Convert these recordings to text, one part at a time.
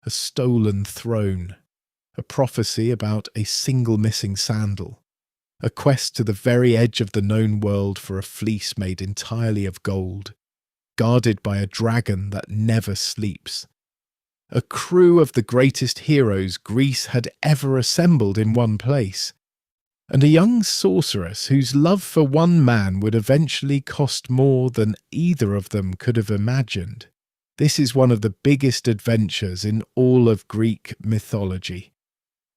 a stolen throne, a prophecy about a single missing sandal, a quest to the very edge of the known world for a fleece made entirely of gold, guarded by a dragon that never sleeps. A crew of the greatest heroes Greece had ever assembled in one place, and a young sorceress whose love for one man would eventually cost more than either of them could have imagined. This is one of the biggest adventures in all of Greek mythology,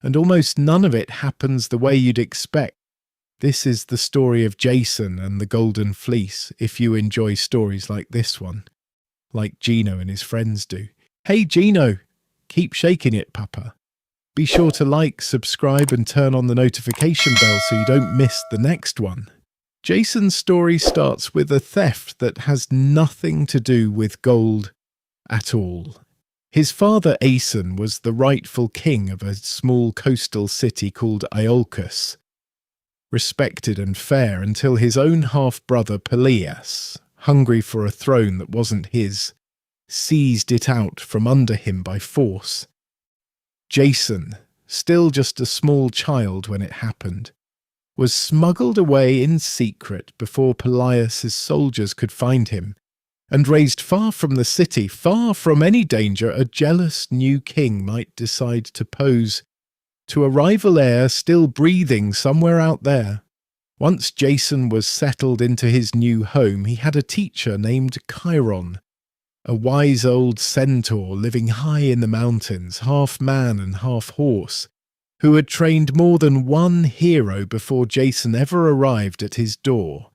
and almost none of it happens the way you'd expect. This is the story of Jason and the Golden Fleece, if you enjoy stories like this one, like Gino and his friends do. Hey Gino, keep shaking it, Papa. Be sure to like, subscribe and turn on the notification bell so you don't miss the next one. Jason's story starts with a theft that has nothing to do with gold at all. His father Aeson was the rightful king of a small coastal city called Iolcus, respected and fair until his own half-brother Pelias, hungry for a throne that wasn't his, seized it out from under him by force. Jason, still just a small child when it happened, was smuggled away in secret before Pelias' soldiers could find him, and raised far from the city, far from any danger a jealous new king might decide to pose to a rival heir still breathing somewhere out there. Once Jason was settled into his new home, he had a teacher named Chiron, a wise old centaur living high in the mountains, half man and half horse, who had trained more than one hero before Jason ever arrived at his door,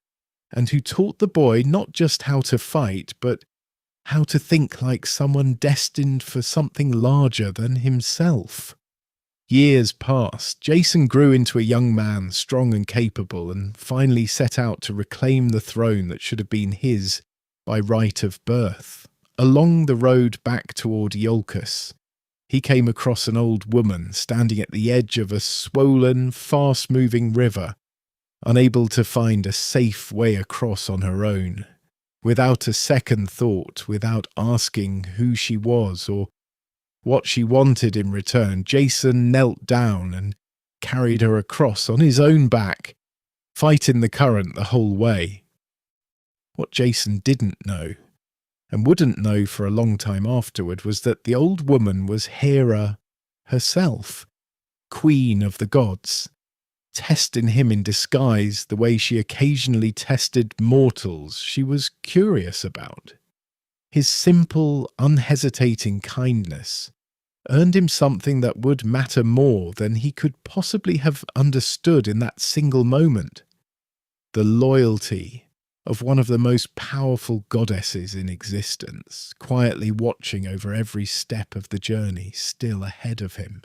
and who taught the boy not just how to fight, but how to think like someone destined for something larger than himself. Years passed. Jason grew into a young man, strong and capable, and finally set out to reclaim the throne that should have been his by right of birth. Along the road back toward Iolcus, he came across an old woman standing at the edge of a swollen, fast-moving river, unable to find a safe way across on her own. Without a second thought, without asking who she was or what she wanted in return, Jason knelt down and carried her across on his own back, fighting the current the whole way. What Jason didn't know, and wouldn't know for a long time afterward, was that the old woman was Hera herself, queen of the gods, testing him in disguise the way she occasionally tested mortals she was curious about. His simple, unhesitating kindness earned him something that would matter more than he could possibly have understood in that single moment: the loyalty of one of the most powerful goddesses in existence, quietly watching over every step of the journey still ahead of him.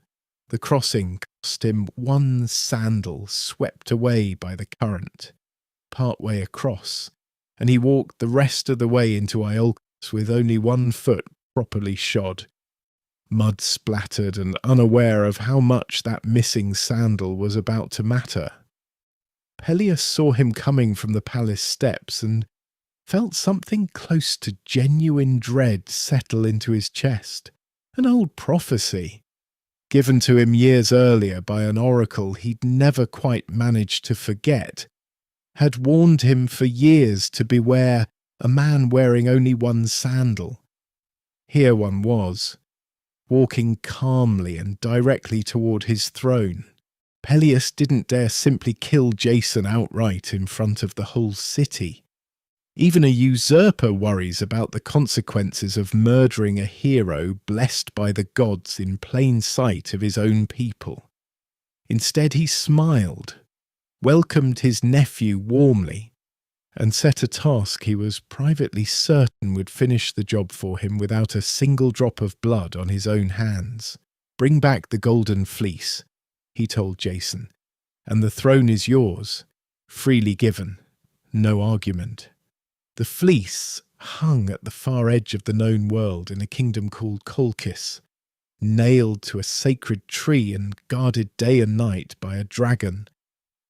The crossing cost him one sandal swept away by the current, part way across, and he walked the rest of the way into Iolcus with only one foot properly shod, mud splattered and unaware of how much that missing sandal was about to matter. Pelias saw him coming from the palace steps and felt something close to genuine dread settle into his chest. An old prophecy, given to him years earlier by an oracle he'd never quite managed to forget, had warned him for years to beware a man wearing only one sandal. Here one was, walking calmly and directly toward his throne. Pelias didn't dare simply kill Jason outright in front of the whole city. Even a usurper worries about the consequences of murdering a hero blessed by the gods in plain sight of his own people. Instead, he smiled, welcomed his nephew warmly, and set a task he was privately certain would finish the job for him without a single drop of blood on his own hands. "Bring back the Golden Fleece," he told Jason, "and the throne is yours, freely given, no argument." The fleece hung at the far edge of the known world in a kingdom called Colchis, nailed to a sacred tree and guarded day and night by a dragon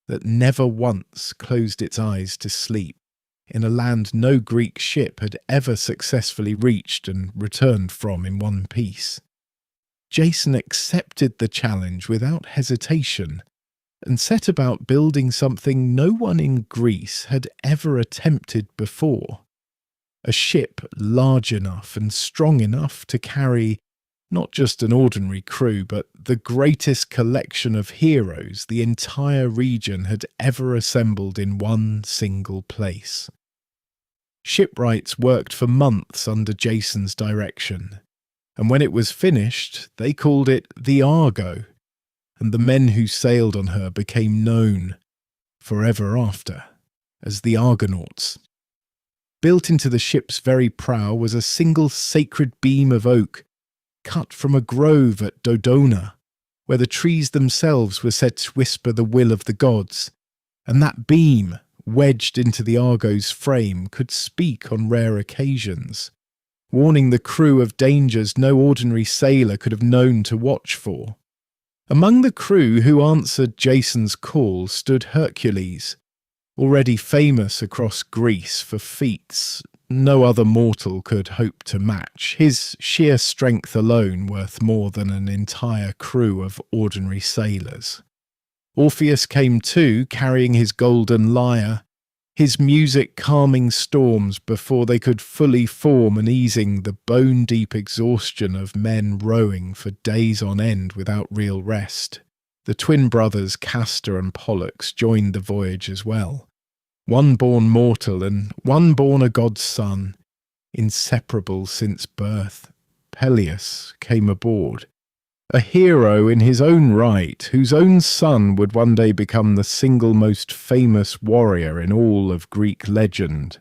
that never once closed its eyes to sleep, in a land no Greek ship had ever successfully reached and returned from in one piece. Jason accepted the challenge without hesitation and set about building something no one in Greece had ever attempted before. A ship large enough and strong enough to carry not just an ordinary crew, but the greatest collection of heroes the entire region had ever assembled in one single place. Shipwrights worked for months under Jason's direction, and when it was finished, they called it the Argo, and the men who sailed on her became known, forever after, as the Argonauts. Built into the ship's very prow was a single sacred beam of oak, cut from a grove at Dodona, where the trees themselves were said to whisper the will of the gods, and that beam, wedged into the Argo's frame, could speak on rare occasions, warning the crew of dangers no ordinary sailor could have known to watch for. Among the crew who answered Jason's call stood Hercules, already famous across Greece for feats no other mortal could hope to match, his sheer strength alone worth more than an entire crew of ordinary sailors. Orpheus came too, carrying his golden lyre, his music calming storms before they could fully form and easing the bone-deep exhaustion of men rowing for days on end without real rest. The twin brothers Castor and Pollux joined the voyage as well. One born mortal and one born a god's son, inseparable since birth. Pelias came aboard, a hero in his own right, whose own son would one day become the single most famous warrior in all of Greek legend.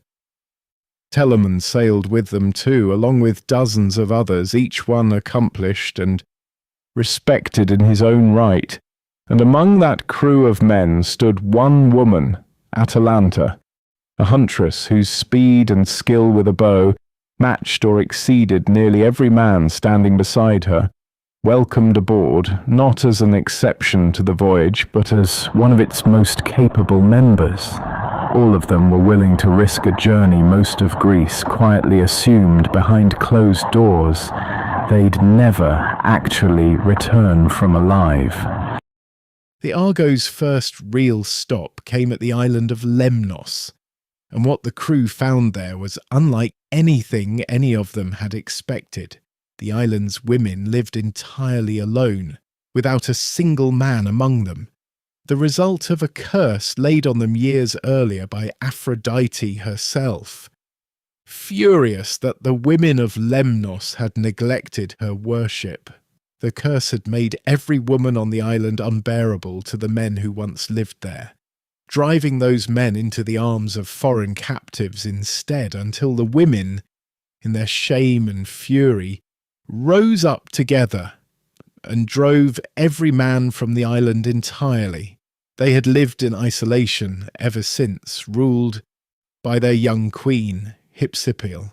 Telamon sailed with them too, along with dozens of others, each one accomplished and respected in his own right, and among that crew of men stood one woman, Atalanta, a huntress whose speed and skill with a bow matched or exceeded nearly every man standing beside her, welcomed aboard not as an exception to the voyage, but as one of its most capable members. All of them were willing to risk a journey most of Greece quietly assumed behind closed doors they'd never actually return from alive. The Argo's first real stop came at the island of Lemnos, and what the crew found there was unlike anything any of them had expected. The island's women lived entirely alone, without a single man among them, the result of a curse laid on them years earlier by Aphrodite herself. Furious that the women of Lemnos had neglected her worship, the curse had made every woman on the island unbearable to the men who once lived there, driving those men into the arms of foreign captives instead, until the women, in their shame and fury, rose up together and drove every man from the island entirely. They had lived in isolation ever since, ruled by their young queen, Hypsipyle,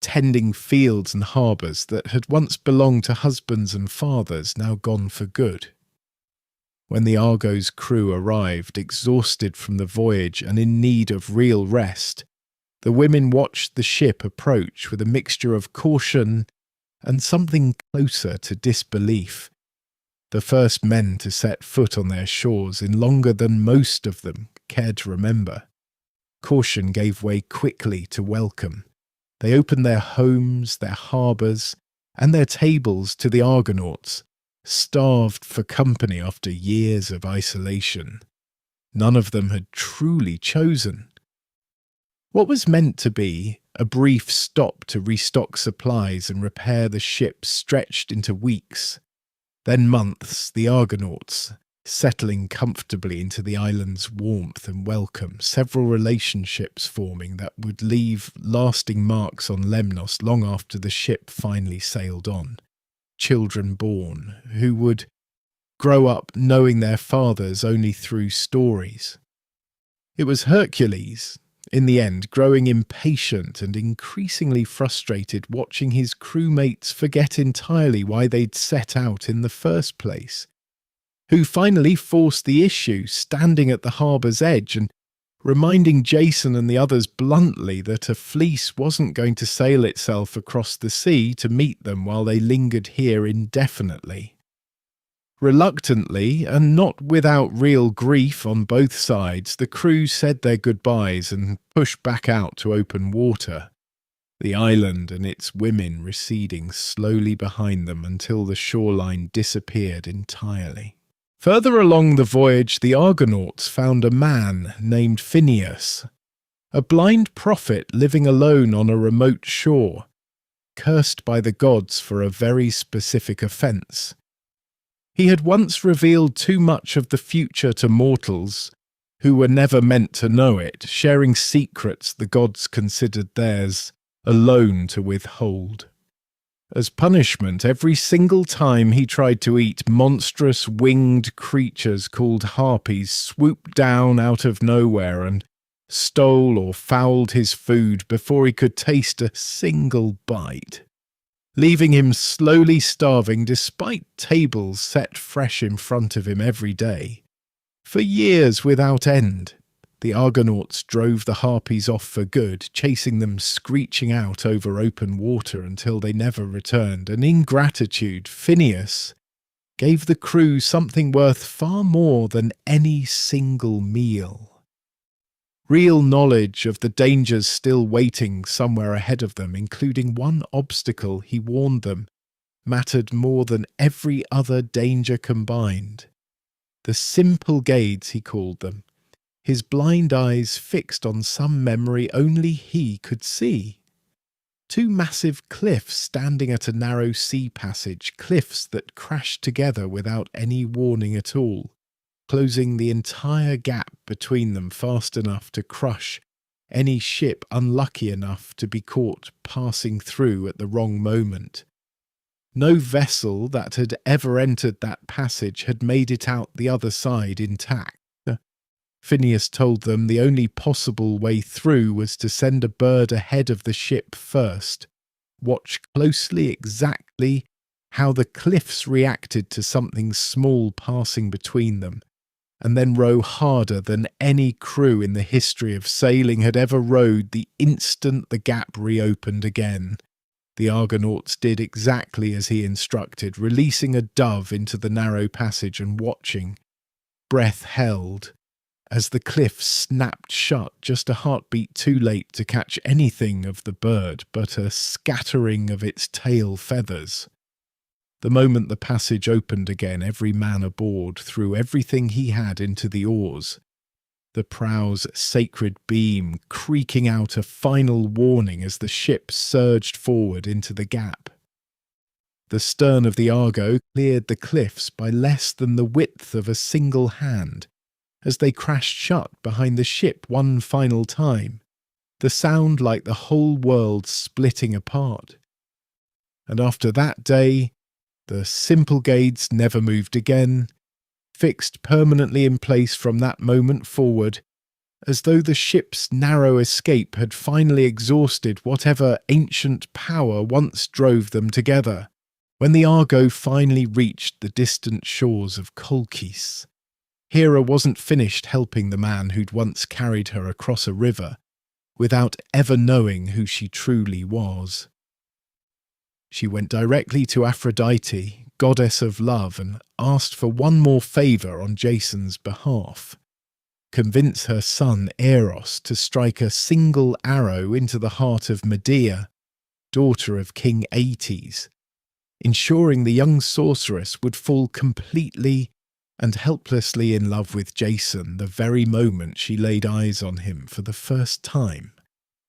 tending fields and harbours that had once belonged to husbands and fathers, now gone for good. When the Argo's crew arrived, exhausted from the voyage and in need of real rest, the women watched the ship approach with a mixture of caution and something closer to disbelief. The first men to set foot on their shores in longer than most of them cared to remember. Caution gave way quickly to welcome. They opened their homes, their harbours, and their tables to the Argonauts, starved for company after years of isolation. None of them had truly chosen. What was meant to be a brief stop to restock supplies and repair the ship stretched into weeks, then months. The Argonauts, settling comfortably into the island's warmth and welcome, several relationships forming that would leave lasting marks on Lemnos long after the ship finally sailed on. Children born, who would grow up knowing their fathers only through stories. It was Hercules, in the end, growing impatient and increasingly frustrated, watching his crewmates forget entirely why they'd set out in the first place, who finally forced the issue, standing at the harbour's edge and reminding Jason and the others bluntly that a fleece wasn't going to sail itself across the sea to meet them while they lingered here indefinitely. Reluctantly, and not without real grief on both sides, the crew said their goodbyes and pushed back out to open water, the island and its women receding slowly behind them until the shoreline disappeared entirely. Further along the voyage, the Argonauts found a man named Phineus, a blind prophet living alone on a remote shore, cursed by the gods for a very specific offence. He had once revealed too much of the future to mortals, who were never meant to know it, sharing secrets the gods considered theirs alone to withhold. As punishment, every single time he tried to eat, monstrous winged creatures called Harpies swooped down out of nowhere and stole or fouled his food before he could taste a single bite, leaving him slowly starving despite tables set fresh in front of him every day. For years without end, the Argonauts drove the Harpies off for good, chasing them screeching out over open water until they never returned, and in gratitude, Phineus gave the crew something worth far more than any single meal. Real knowledge of the dangers still waiting somewhere ahead of them, including one obstacle he warned them, mattered more than every other danger combined. The Symplegades, he called them, his blind eyes fixed on some memory only he could see. Two massive cliffs standing at a narrow sea passage, cliffs that crashed together without any warning at all, closing the entire gap between them fast enough to crush any ship unlucky enough to be caught passing through at the wrong moment. No vessel that had ever entered that passage had made it out the other side intact. Phineus told them the only possible way through was to send a bird ahead of the ship first, watch closely exactly how the cliffs reacted to something small passing between them, and then row harder than any crew in the history of sailing had ever rowed the instant the gap reopened again. The Argonauts did exactly as he instructed, releasing a dove into the narrow passage and watching, breath held, as the cliff snapped shut just a heartbeat too late to catch anything of the bird but a scattering of its tail feathers. The moment the passage opened again, every man aboard threw everything he had into the oars, the prow's sacred beam creaking out a final warning as the ship surged forward into the gap. The stern of the Argo cleared the cliffs by less than the width of a single hand, as they crashed shut behind the ship one final time, the sound like the whole world splitting apart. And after that day, the Symplegades never moved again, fixed permanently in place from that moment forward, as though the ship's narrow escape had finally exhausted whatever ancient power once drove them together. When the Argo finally reached the distant shores of Colchis, Hera wasn't finished helping the man who'd once carried her across a river, without ever knowing who she truly was. She went directly to Aphrodite, goddess of love, and asked for one more favour on Jason's behalf. Convince her son Eros to strike a single arrow into the heart of Medea, daughter of King Aeetes, ensuring the young sorceress would fall completely and helplessly in love with Jason the very moment she laid eyes on him for the first time.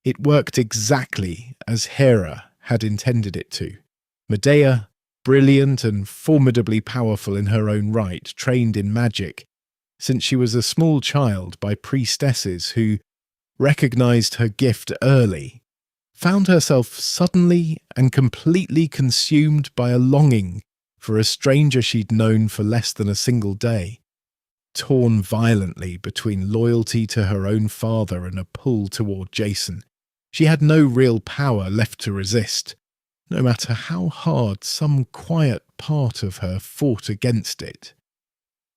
It worked exactly as Hera had intended it to. Medea, brilliant and formidably powerful in her own right, trained in magic since she was a small child by priestesses who recognized her gift early, found herself suddenly and completely consumed by a longing for a stranger she'd known for less than a single day, torn violently between loyalty to her own father and a pull toward Jason. She had no real power left to resist, no matter how hard some quiet part of her fought against it.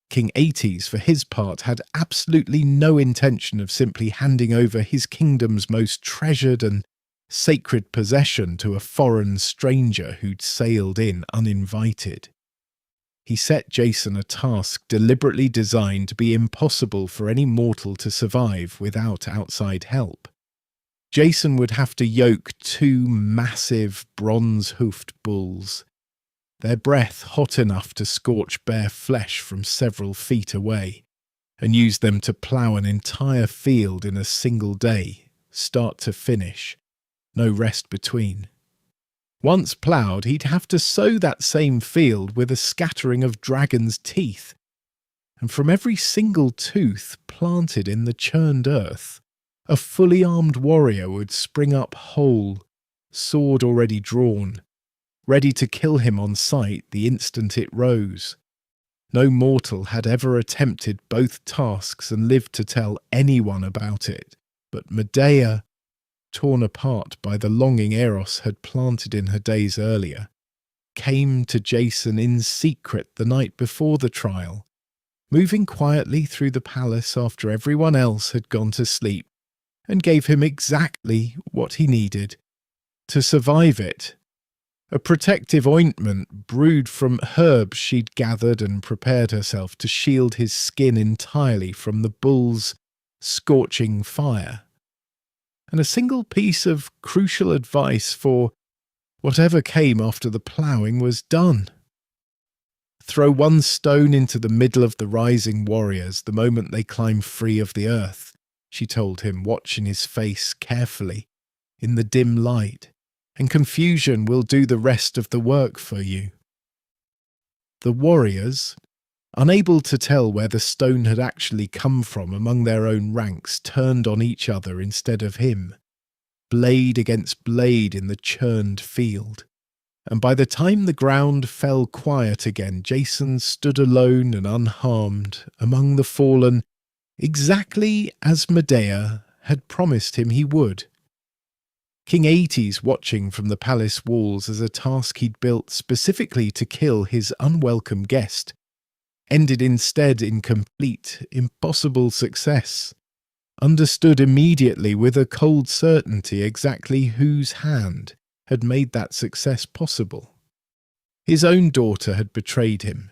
King Aetes, for his part, had absolutely no intention of simply handing over his kingdom's most treasured and sacred possession to a foreign stranger who'd sailed in uninvited. He set Jason a task deliberately designed to be impossible for any mortal to survive without outside help. Jason would have to yoke 2 massive bronze-hoofed bulls, their breath hot enough to scorch bare flesh from several feet away, and use them to plough an entire field in a single day, start to finish, no rest between. Once ploughed, he'd have to sow that same field with a scattering of dragon's teeth, and from every single tooth planted in the churned earth, a fully armed warrior would spring up whole, sword already drawn, ready to kill him on sight the instant it rose. No mortal had ever attempted both tasks and lived to tell anyone about it, but Medea, torn apart by the longing Eros had planted in her days earlier, came to Jason in secret the night before the trial, moving quietly through the palace after everyone else had gone to sleep, and gave him exactly what he needed to survive it. A protective ointment brewed from herbs she'd gathered and prepared herself to shield his skin entirely from the bull's scorching fire. And a single piece of crucial advice for whatever came after the ploughing was done. Throw 1 stone into the middle of the rising warriors the moment they climb free of the earth, she told him, watching his face carefully in the dim light, and confusion will do the rest of the work for you. The warriors, unable to tell where the stone had actually come from among their own ranks, turned on each other instead of him, blade against blade in the churned field. And by the time the ground fell quiet again, Jason stood alone and unharmed among the fallen, exactly as Medea had promised him he would. King Aetes, watching from the palace walls as a task he'd built specifically to kill his unwelcome guest, ended instead in complete, impossible success, understood immediately with a cold certainty exactly whose hand had made that success possible. His own daughter had betrayed him.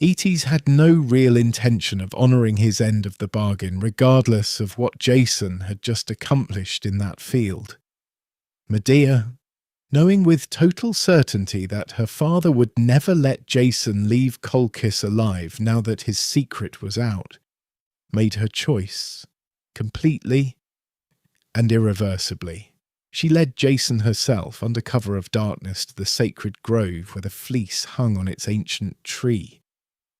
Aetes had no real intention of honouring his end of the bargain, regardless of what Jason had just accomplished in that field. Medea, knowing with total certainty that her father would never let Jason leave Colchis alive now that his secret was out, made her choice, completely and irreversibly. She led Jason herself under cover of darkness to the sacred grove where the fleece hung on its ancient tree,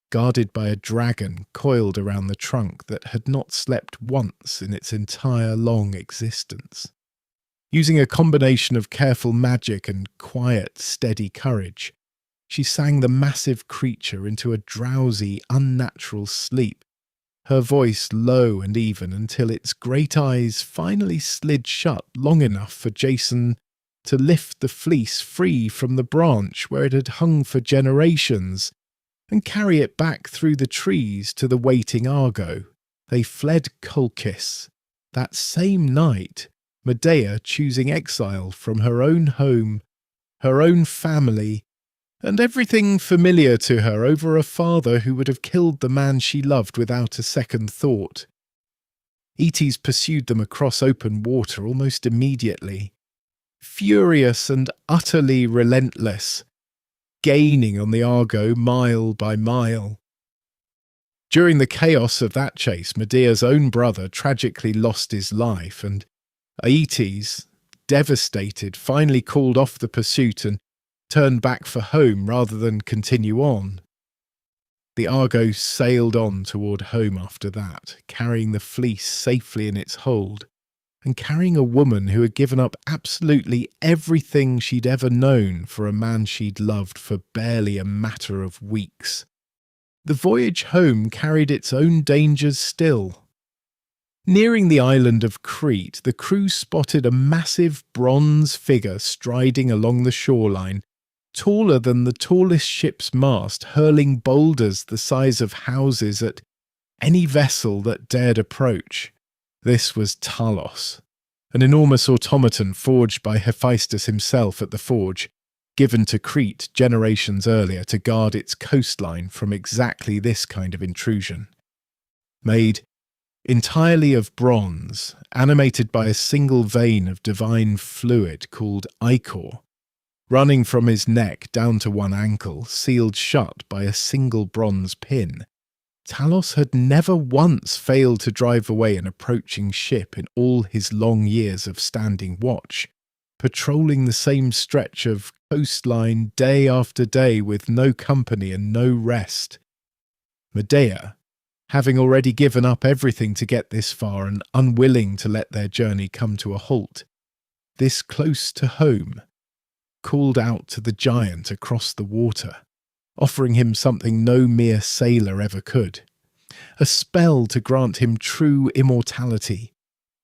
guarded by a dragon coiled around the trunk that had not slept once in its entire long existence. Using a combination of careful magic and quiet, steady courage, she sang the massive creature into a drowsy, unnatural sleep, her voice low and even until its great eyes finally slid shut long enough for Jason to lift the fleece free from the branch where it had hung for generations and carry it back through the trees to the waiting Argo. They fled Colchis that same night, Medea choosing exile from her own home, her own family, and everything familiar to her over a father who would have killed the man she loved without a second thought. Aetes pursued them across open water almost immediately, furious and utterly relentless, gaining on the Argo mile by mile. During the chaos of that chase, Medea's own brother tragically lost his life, and Aetes, devastated, finally called off the pursuit and turned back for home rather than continue on. The Argo sailed on toward home after that, carrying the fleece safely in its hold, and carrying a woman who had given up absolutely everything she'd ever known for a man she'd loved for barely a matter of weeks. The voyage home carried its own dangers still. Nearing the island of Crete, the crew spotted a massive bronze figure striding along the shoreline, taller than the tallest ship's mast, hurling boulders the size of houses at any vessel that dared approach. This was Talos, an enormous automaton forged by Hephaestus himself at the forge, given to Crete generations earlier to guard its coastline from exactly this kind of intrusion. Made entirely of bronze, animated by a single vein of divine fluid called ichor, running from his neck down to one ankle, sealed shut by a single bronze pin, Talos had never once failed to drive away an approaching ship in all his long years of standing watch, patrolling the same stretch of coastline day after day with no company and no rest. Medea, having already given up everything to get this far and unwilling to let their journey come to a halt, this close to home, called out to the giant across the water, offering him something no mere sailor ever could, a spell to grant him true immortality,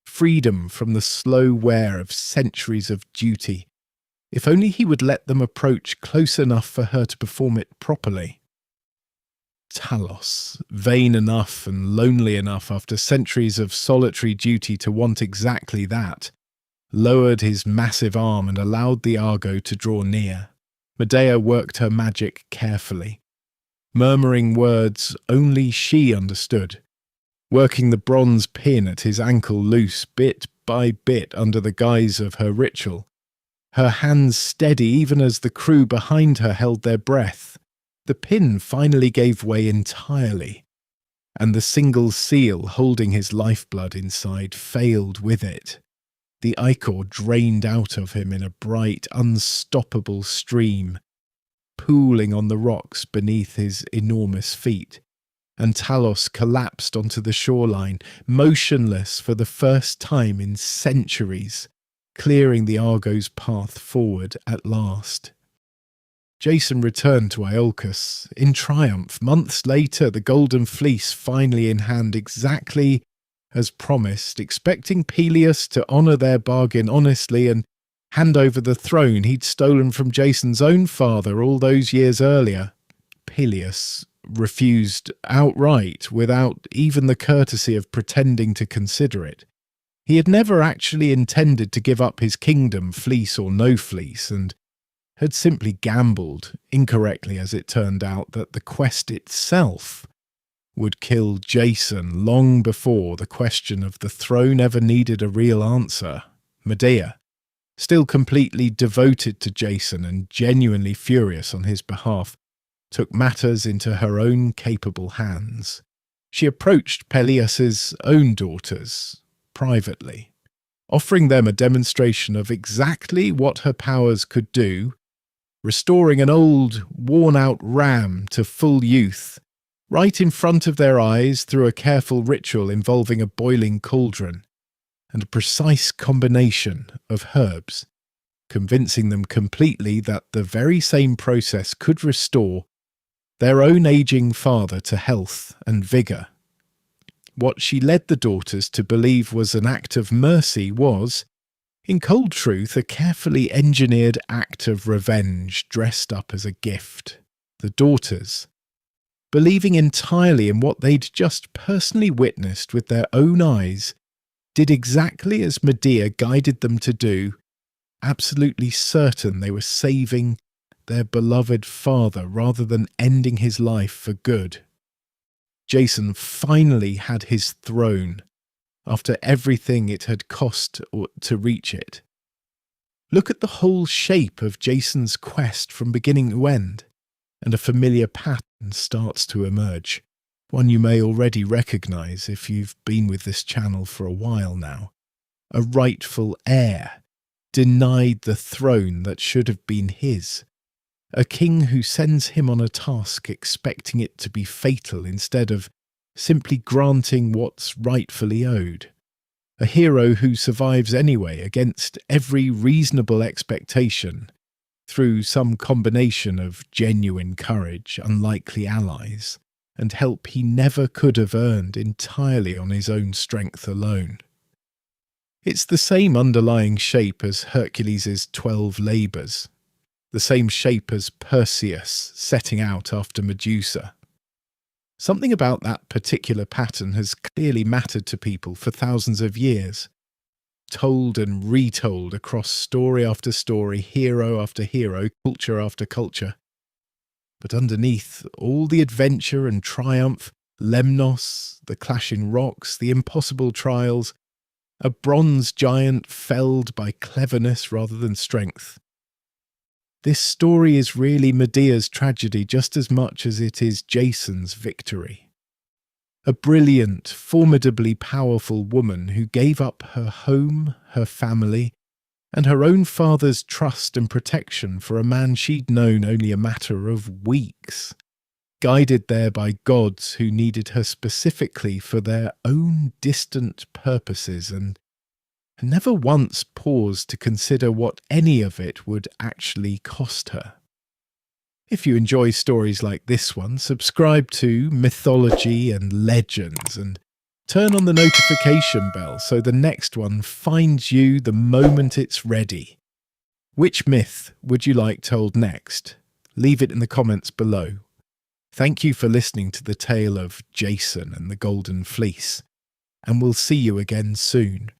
freedom from the slow wear of centuries of duty, if only he would let them approach close enough for her to perform it properly. Talos, vain enough and lonely enough after centuries of solitary duty to want exactly that, lowered his massive arm and allowed the Argo to draw near. Medea worked her magic carefully, murmuring words only she understood, working the bronze pin at his ankle loose bit by bit under the guise of her ritual, her hands steady even as the crew behind her held their breath. The pin finally gave way entirely, and the single seal holding his lifeblood inside failed with it. The ichor drained out of him in a bright, unstoppable stream, pooling on the rocks beneath his enormous feet, and Talos collapsed onto the shoreline, motionless for the first time in centuries, clearing the Argo's path forward at last. Jason returned to Iolcus in triumph. Months later, the Golden Fleece finally in hand, exactly as promised, expecting Pelias to honour their bargain honestly and hand over the throne he'd stolen from Jason's own father all those years earlier. Pelias refused outright, without even the courtesy of pretending to consider it. He had never actually intended to give up his kingdom, fleece or no fleece, and had simply gambled, incorrectly as it turned out, that the quest itself would kill Jason long before the question of the throne ever needed a real answer. Medea, still completely devoted to Jason and genuinely furious on his behalf, took matters into her own capable hands. She approached Pelias's own daughters privately, offering them a demonstration of exactly what her powers could do, restoring an old, worn-out ram to full youth, right in front of their eyes through a careful ritual involving a boiling cauldron and a precise combination of herbs, convincing them completely that the very same process could restore their own aging father to health and vigour. What she led the daughters to believe was an act of mercy was, in cold truth, a carefully engineered act of revenge dressed up as a gift. The daughters, believing entirely in what they'd just personally witnessed with their own eyes, did exactly as Medea guided them to do, absolutely certain they were saving their beloved father rather than ending his life for good. Jason finally had his throne, after everything it had cost to reach it. Look at the whole shape of Jason's quest from beginning to end, and a familiar pattern starts to emerge, one you may already recognise if you've been with this channel for a while now. A rightful heir, denied the throne that should have been his. A king who sends him on a task expecting it to be fatal instead of simply granting what's rightfully owed. A hero who survives anyway against every reasonable expectation through some combination of genuine courage, unlikely allies, and help he never could have earned entirely on his own strength alone. It's the same underlying shape as Hercules' 12 labours. the same shape as Perseus setting out after Medusa. Something about that particular pattern has clearly mattered to people for thousands of years, told and retold across story after story, hero after hero, culture after culture. But underneath all the adventure and triumph, Lemnos, the clashing rocks, the impossible trials, a bronze giant felled by cleverness rather than strength. This story is really Medea's tragedy just as much as it is Jason's victory. A brilliant, formidably powerful woman who gave up her home, her family, and her own father's trust and protection for a man she'd known only a matter of weeks, guided there by gods who needed her specifically for their own distant purposes and never once paused to consider what any of it would actually cost her. If you enjoy stories like this one, subscribe to Mythology and Legends and turn on the notification bell so the next one finds you the moment it's ready. Which myth would you like told next? Leave it in the comments below. Thank you for listening to the tale of Jason and the Golden Fleece, and we'll see you again soon.